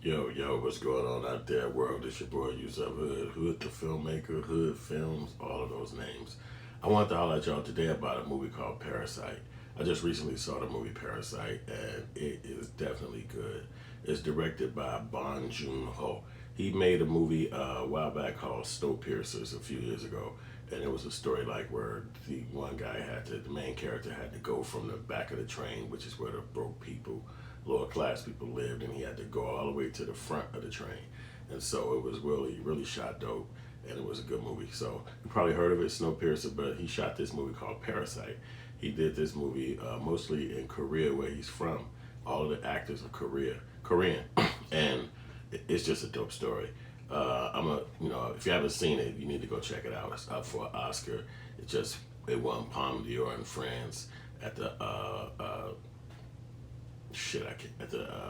Yo, what's going on out there, world? It's your boy, Yusuf Hood, Hood the filmmaker, HoodFilms, all of those names. I want to holler at y'all today about a movie called Parasite. I just recently saw the movie Parasite, and it is definitely good. It's directed by Bong Joon-ho. He made a movie a while back called Snowpiercer a few years ago, and it was a story like where the one guy the main character had to go from the back of the train, which is where the broke people, lower class people lived, and he had to go all the way to the front of the train. And so it was really, really shot dope, and it was a good movie. So you probably heard of it, Snowpiercer, but he shot this movie called Parasite. He did this movie mostly in Korea, where he's from. All of the actors are Korean, and it's just a dope story. If you haven't seen it, you need to go check it out. It's up for an Oscar. It won Palme d'Or in France at the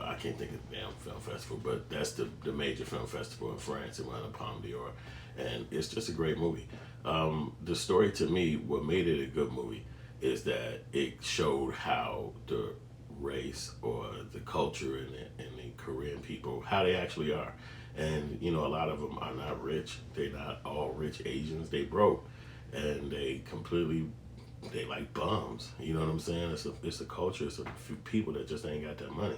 I can't think of the damn film festival, but that's the major film festival in France. It won a Palme d'Or, and it's just a great movie. The story, to me, what made it a good movie is that it showed how the race or the culture and the Korean people, how they actually are. And a lot of them are not rich. They're not all rich Asians. They broke, and they like bums. You know what I'm saying? It's a culture. It's a few people that just ain't got that money,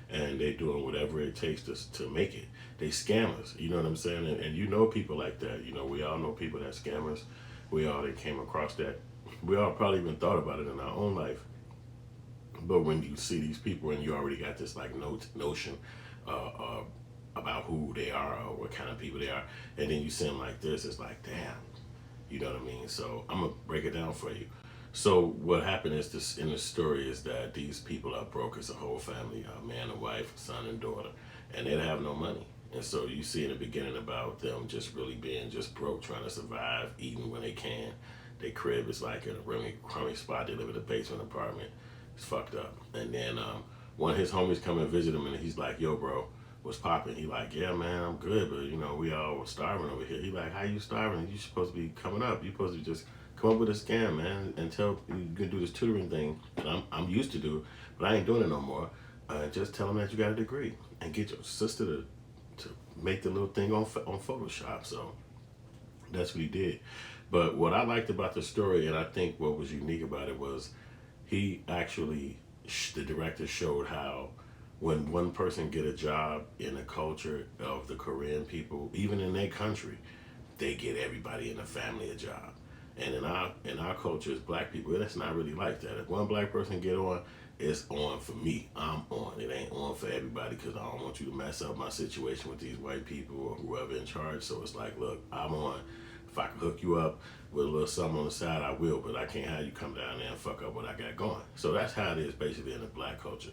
and they doing whatever it takes to make it. They scammers. You know what I'm saying? And people like that. We all know people that scammers. We all that came across that. We all probably even thought about it in our own life. But when you see these people and you already got this like notion uh, about who they are or what kind of people they are, and then you see them like this, it's like, damn, you know what I mean? So I'm gonna break it down for you. So what happened is this in the story is that these people are broke. It's a whole family, a man, a wife, a son, and daughter, and they have no money. And so you see in the beginning about them just really being just broke, trying to survive, eating when they can. Their crib is like in a really crummy spot. They live in a basement apartment. It's fucked up. And then one of his homies come and visit him, and he's like, "Yo, bro, what's popping?" He like, "Yeah, man, I'm good, but we all starving over here." He like, "How you starving? You supposed to be coming up. You supposed to just come up with a scam, man, and tell you can do this tutoring thing that I'm used to do, but I ain't doing it no more. Just tell them that you got a degree and get your sister to make the little thing on Photoshop." So that's what he did. But what I liked about the story, and I think what was unique about it, was he actually, the director showed how when one person get a job in the culture of the Korean people, even in their country, they get everybody in the family a job. And in our culture as black people, that's not really like that. If one black person get on, it's on for me. I'm on. It ain't on for everybody because I don't want you to mess up my situation with these white people or whoever in charge. So it's like, look, I'm on. If I can hook you up with a little something on the side, I will, but I can't have you come down there and fuck up what I got going. So that's how it is basically in the black culture.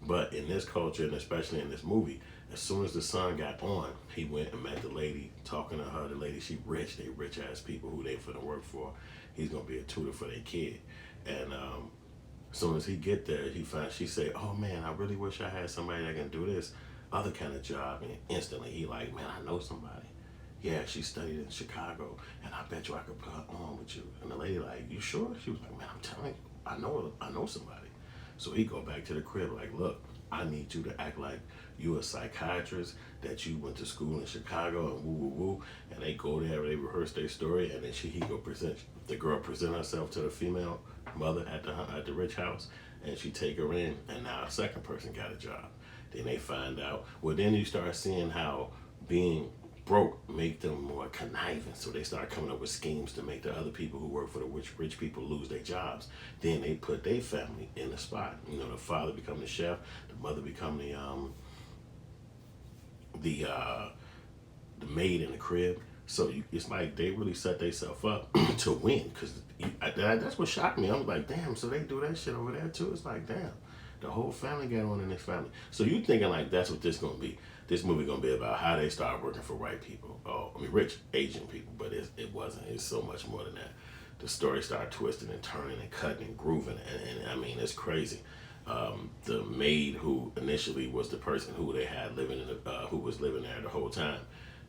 But in this culture, and especially in this movie, as soon as the son got on, he went and met the lady, talking to her. The lady, she rich, they rich ass people who they finna work for. He's gonna be a tutor for their kid. And as soon as he get there, she say, "Oh man, I really wish I had somebody that can do this other kind of job." And instantly he like, "Man, I know somebody. Yeah, she studied in Chicago, and I bet you I could put her on with you." And the lady like, "You sure?" She was like, "Man, I'm telling you, I know somebody." So he go back to the crib like, "Look, I need you to act like you a psychiatrist, that you went to school in Chicago and woo woo woo." And they go there, they rehearse their story, and then he go present the girl present herself to the female mother at the rich house, and she take her in, and now a second person got a job. Then they find out. Well, then you start seeing how being broke make them more conniving. So they start coming up with schemes to make the other people who work for the rich people lose their jobs. Then they put their family in the spot. The father become the chef, the mother become the the maid in the crib. So it's like they really set themselves up to win. Because that's what shocked me. I was like, damn. So they do that shit over there too. It's like, damn. The whole family got on in this family. So you thinking like that's what this gonna be? This movie gonna be about how they start working for white people. Oh, I mean rich Asian people, but it wasn't. It's so much more than that. The story started twisting and turning and cutting and grooving, and I mean it's crazy. The maid who initially was the person who they had living who was living there the whole time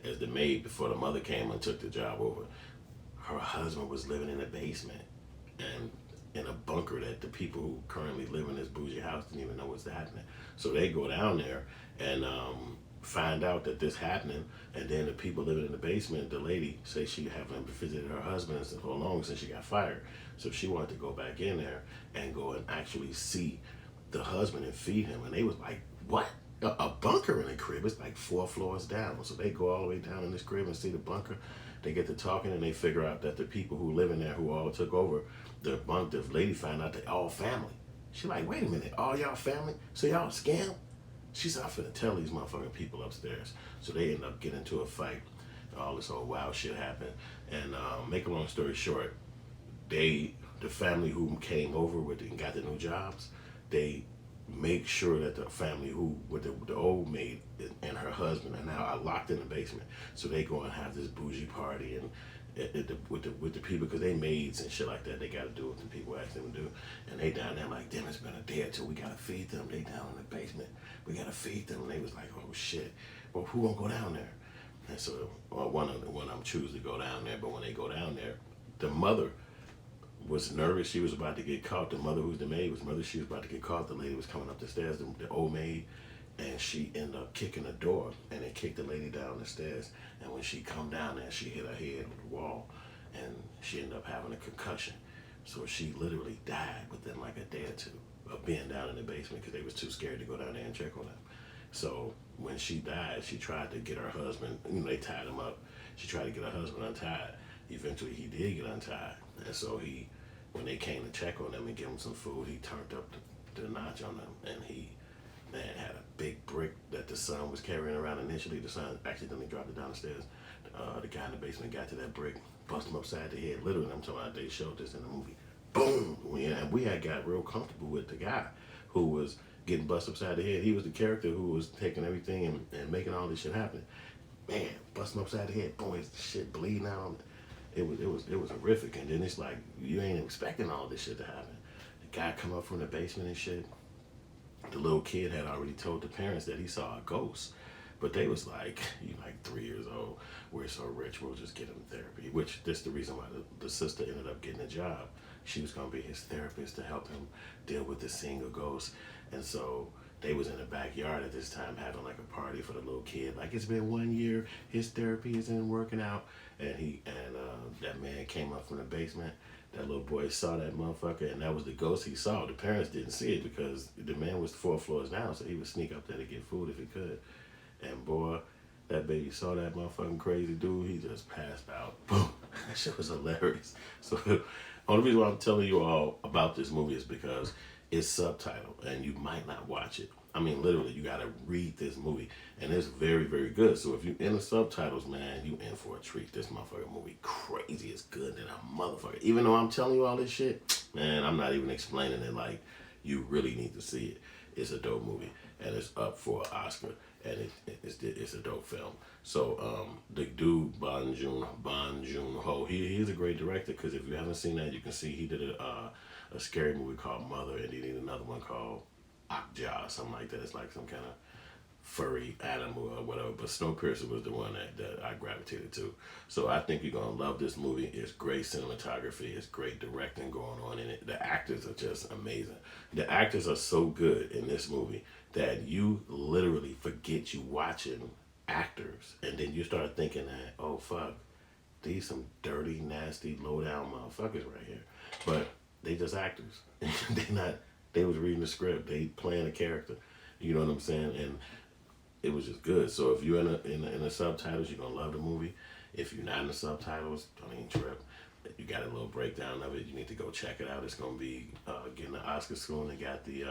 as the maid before the mother came and took the job over. Her husband was living in the basement and in a bunker that the people who currently live in this bougie house didn't even know what's happening. So they go down there and find out that this happening, and then the people living in the basement, the lady say she haven't visited her husband so long since she got fired. So she wanted to go back in there and go and actually see the husband and feed him. And they was like, what? A bunker in the crib? It's like 4 floors down. So they go all the way down in this crib and see the bunker. They get to talking and they figure out that the people who live in there who all took over the lady found out they all family. She like, wait a minute, all y'all family? So y'all scam? She said, I'm finna tell these motherfucking people upstairs. So they end up getting into a fight. All this old wild shit happened. And make a long story short, the family who came over with it and got the new jobs, they make sure that the family who with the old maid and her husband are now locked in the basement. So they go and have this bougie party and with the people, because they maids and shit like that, they got to do what the people ask them to do. And they down there like, damn, it's been a day or two, we gotta feed them. They down in the basement, we gotta feed them. And they was like, oh shit, well, who gonna go down there? And so one of them choose to go down there. But when they go down there, the mother was nervous. She was about to get caught. The mother, who's the maid, was nervous. She was about to get caught. The lady was coming up the stairs, the old maid, and she ended up kicking the door, and it kicked the lady down the stairs. And when she come down there, she hit her head on the wall, and she ended up having a concussion. So she literally died within like a day or two of being down in the basement because they was too scared to go down there and check on them. So when she died, she tried to get her husband, they tied him up. She tried to get her husband untied. Eventually he did get untied. And so when they came to check on them and give him some food, he turned up the notch on them. And he, man, had a big brick that the son was carrying around initially. The son accidentally dropped it down the stairs. The guy in the basement got to that brick, busted him upside the head. Literally, I'm talking about, they showed this in the movie. Boom! And we had got real comfortable with the guy who was getting busted upside the head. He was the character who was taking everything and making all this shit happen. Man, busting upside the head, boom, his shit bleeding out on it. It was horrific. And then it's like, you ain't expecting all this shit to happen. The guy come up from the basement and shit. The little kid had already told the parents that he saw a ghost. But they was like, you like 3 years old, we're so rich, we'll just get him therapy. Which, this the reason why the sister ended up getting a job. She was gonna be his therapist to help him deal with the seeing of ghosts. And so they was in the backyard at this time having like a party for the little kid. Like, it's been 1 year, his therapy isn't working out. And that man came up from the basement. That little boy saw that motherfucker, and that was the ghost he saw. The parents didn't see it because the man was 4 floors down, so he would sneak up there to get food if he could. And boy, that baby saw that motherfucking crazy dude, he just passed out. Boom. That shit was hilarious. So only reason why I'm telling you all about this movie is because it's subtitled, and you might not watch it. I mean, literally, you gotta read this movie, and it's very, very good. So if you're in the subtitles, man, you in for a treat. This motherfucking movie crazy. It's good than a motherfucker. Even though I'm telling you all this shit, man, I'm not even explaining it. Like, you really need to see it. It's a dope movie, and it's up for an Oscar, and it's a dope film. So the dude Bong Joon-ho, he's a great director, because if you haven't seen that, you can see he did a scary movie called Mother, and he did another one called Okja, something like that. It's like some kind of furry animal or whatever. But Snowpiercer was the one that I gravitated to. So I think you're gonna love this movie. It's great cinematography. It's great directing going on in it. The actors are just amazing. The actors are so good in this movie that you literally forget you watching actors, and then you start thinking that, oh fuck, these some dirty, nasty, low down motherfuckers right here. But they just actors. They was reading the script. They playing a character. You know what I'm saying? And it was just good. So if you're in the subtitles, you're gonna love the movie. If you're not in the subtitles, don't even trip. You got a little breakdown of it. You need to go check it out. It's gonna be getting the Oscar soon. They got the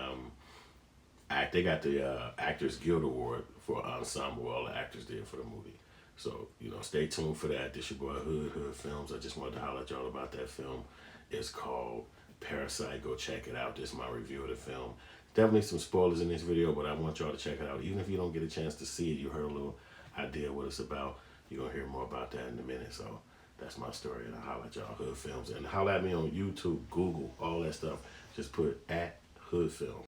Actors Guild Award for ensemble. All the actors did for the movie. So stay tuned for that. This your boy HoodFilms. I just wanted to holler at y'all about that film. It's called Parasite. Go check it out. This is my review of the film. Definitely some spoilers in this video, but I want y'all to check it out. Even if you don't get a chance to see it, you heard a little idea what it's about. You're going to hear more about that in a minute. So that's my story, and I'll holler at y'all, HoodFilms. And holler at me on YouTube, Google, all that stuff. Just put @HoodFilms.